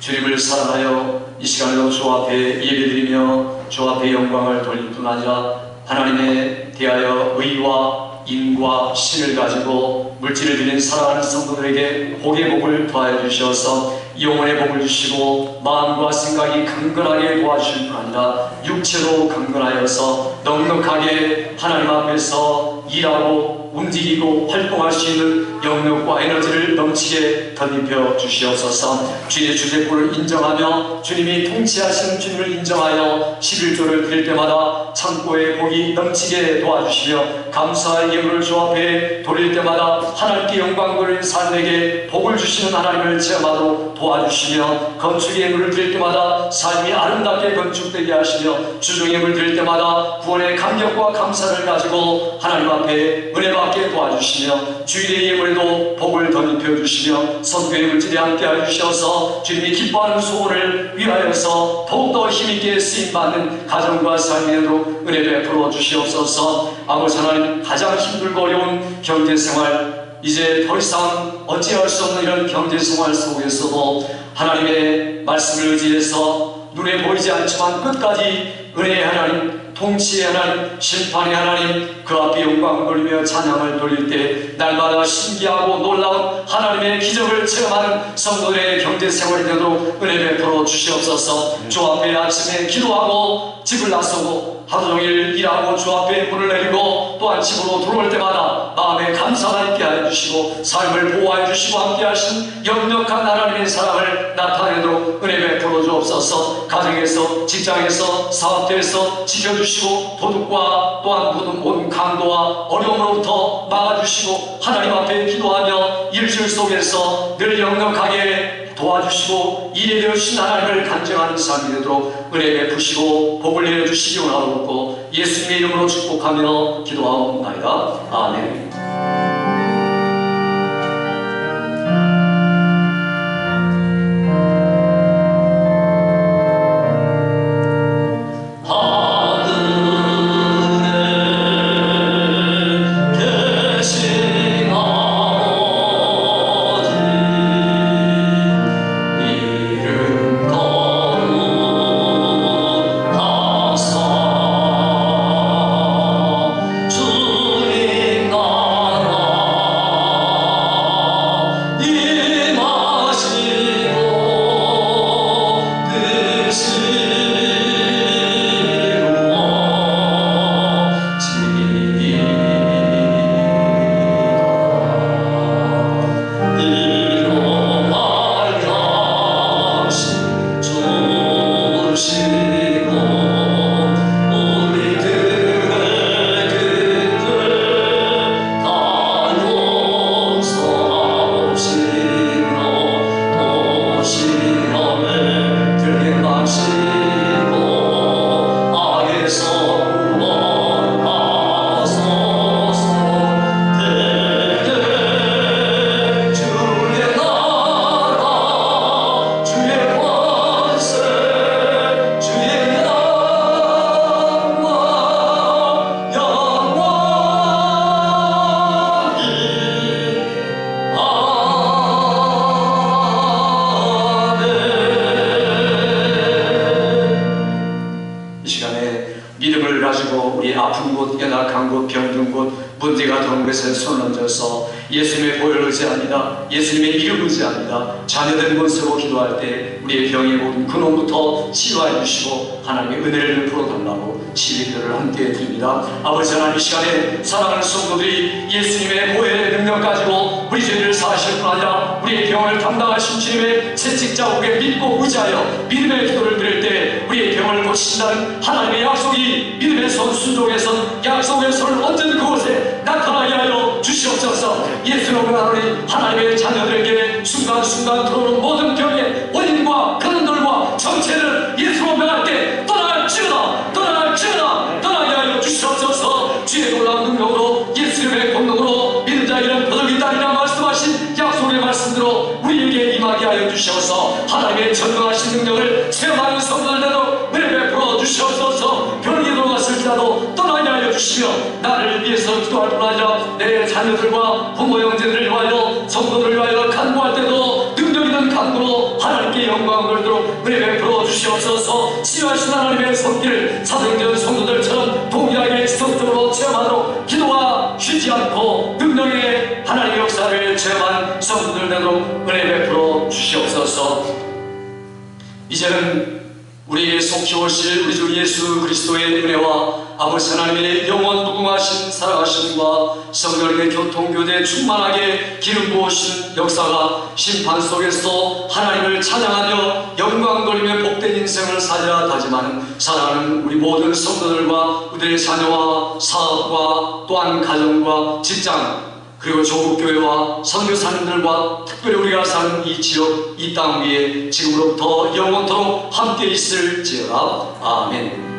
주님을 사랑하여 이 시간에도 주 앞에 예배드리며 주 앞에 영광을 돌릴 뿐 아니라 하나님에 대하여 의와 인과 신을 가지고 물질을 드린 사랑하는 성도들에게 복의 복을 더하여 주셔서 영혼의 복을 주시고 마음과 생각이 강건하게 도와주실 뿐 아니라 육체로 강건하여서 넉넉하게 하나님 앞에서 일하고 움직이고 활동할 수 있는 영역과 에너지를 넘치게 덧입혀 주시옵소서. 주님의 주제권을 인정하며 주님이 통치하시는 주님을 인정하여 11조를 드릴 때마다 창고에 복이 넘치게 도와주시며 감사의 예물을 주 앞에 돌릴 때마다 하나님께 영광 돌리는 삶에게 복을 주시는 하나님을 체험하도록 도와주시며 건축의 예물을 드릴 때마다 삶이 아름답게 건축되게 하시며 주중의 예물을 드릴 때마다 구원의 감격과 감사를 가지고 하나님 앞에 은혜 받게 도와주시며 주일의 예물에도 복을 덧입혀 주시며 선교의 물질에 함께 하여 주셔서 주님이 기뻐하는 소원을 위하여서 더욱더 힘있게 쓰임받는 가정과 삶에도 은혜 베풀어 주시옵소서. 아버지 하나님, 가장 힘들고 어려운 경제생활, 이제 더 이상 어찌할 수 없는 이런 경제생활 속에서도 하나님의 말씀을 의지해서 눈에 보이지 않지만 끝까지 은혜의 하나님, 통치의 하나님, 심판의 하나님, 그 앞에 영광을 돌리며 찬양을 돌릴 때 날마다 신기하고 놀라운 하나님의 기적을 체험하는 성도들의 경제생활이 되도록 은혜 베풀어 주시옵소서. 주 앞에 아침에 기도하고 집을 나서고 하루 종일 일하고 주 앞에 문을 내리고 또한 집으로 들어올 때마다 마음에 감사가 있게 하여 주시고 삶을 보호하여 주시고 함께 하신 역력한 하나님의 사랑을 나타내도록 은혜 베풀어 주옵소서. 가정에서, 직장에서, 사업대에서 지켜주시고 도둑과 또한 모든 강도와 어려움으로부터 막아주시고 하나님 앞에 기도하며 일주일 속에서 늘 역력하게 도와주시고 일에 되어주신 하나님을 간증하는 삶이 되도록 은혜 베푸시고 복을 내려주시기 원하옵고 예수님의 이름으로 축복하며 기도하옵나이다. 아멘. 주님 나라 힘을 가지고 우리 아픈 곳, 연약한 곳, 병든 곳, 문제가 되는 것에 손을 얹어서 예수님의 보혈을 의지합니다. 예수님의 이름을 의지합니다. 자녀들 문세고 기도할 때 우리의 병의 모든 근원부터 치유하여 주시고 하나님의 은혜를 풀어달라고 치유기도를 함께 드립니다. 아버지 하나님, 이 시간에 사랑하는 성도들이 예수님의 보혈의 능력 가지고 우리 죄를 사하실 뿐 아니라 우리의 병을 담당하신 주님의 채찍자국에 믿고 의지하여 믿음의 기도를 드릴 때 우리의 병을 고치신다는 하나님의 약속이 믿음의 손 순종에서 약속의 손을 얹은 그곳에 나타나게 하여 주시옵소서. 예수님의 하나님의 자녀들에게 순간순간 들어오는 모든 병의 원인과 근원들과 정체를 예수로 명할 때 떠날지어다, 떠날지어다, 떠나게 하여 주시옵소서. 주의 놀라운 능력으로 예수님의 권능으로 믿는 자 이런 거듭이 있다리라 말씀하신 약속의 말씀대로 우리에게 임하게 하여 주시옵소서. 하나님의 전능하신 능력을 체험하는 성도들대로 은혜 베풀어 주시옵소서. 병이 들어갔을지라도 떠나게 하여 주시며 나를 위해서 기도할 뿐 아니라 내 자녀들과 부모 형제들을 위하여 성도들을 위하여 간구할 때도 능력 있는 간구로 하나님께 영광을 돌도록 은혜 베풀어 주시옵소서. 치유하신 하나님의 손길을 사도행전 성도들처럼 동일하게 지속적으로 체험하도록 기도가 쉬지 않고 능력의 하나님의 역사를 체험한 성도들 되도록 은혜 베풀어 주시옵소서. 이제는 우리에게 속히 오실 우리 주 예수 그리스도의 은혜와 아버지 하나님의 영원 무궁하신 사랑하심과 성령의 교통교대 충만하게 기름 부으신 역사가 심판 속에서 하나님을 찬양하며 영광 돌리며 복된 인생을 살려 다짐하는 사랑하는 우리 모든 성도들과 우리의 자녀와 사업과 또한 가정과 직장 그리고 조국교회와 선교사님들과 특별히 우리가 사는 이 지역, 이 땅 위에 지금으로부터 영원토록 함께 있을지어다. 아멘.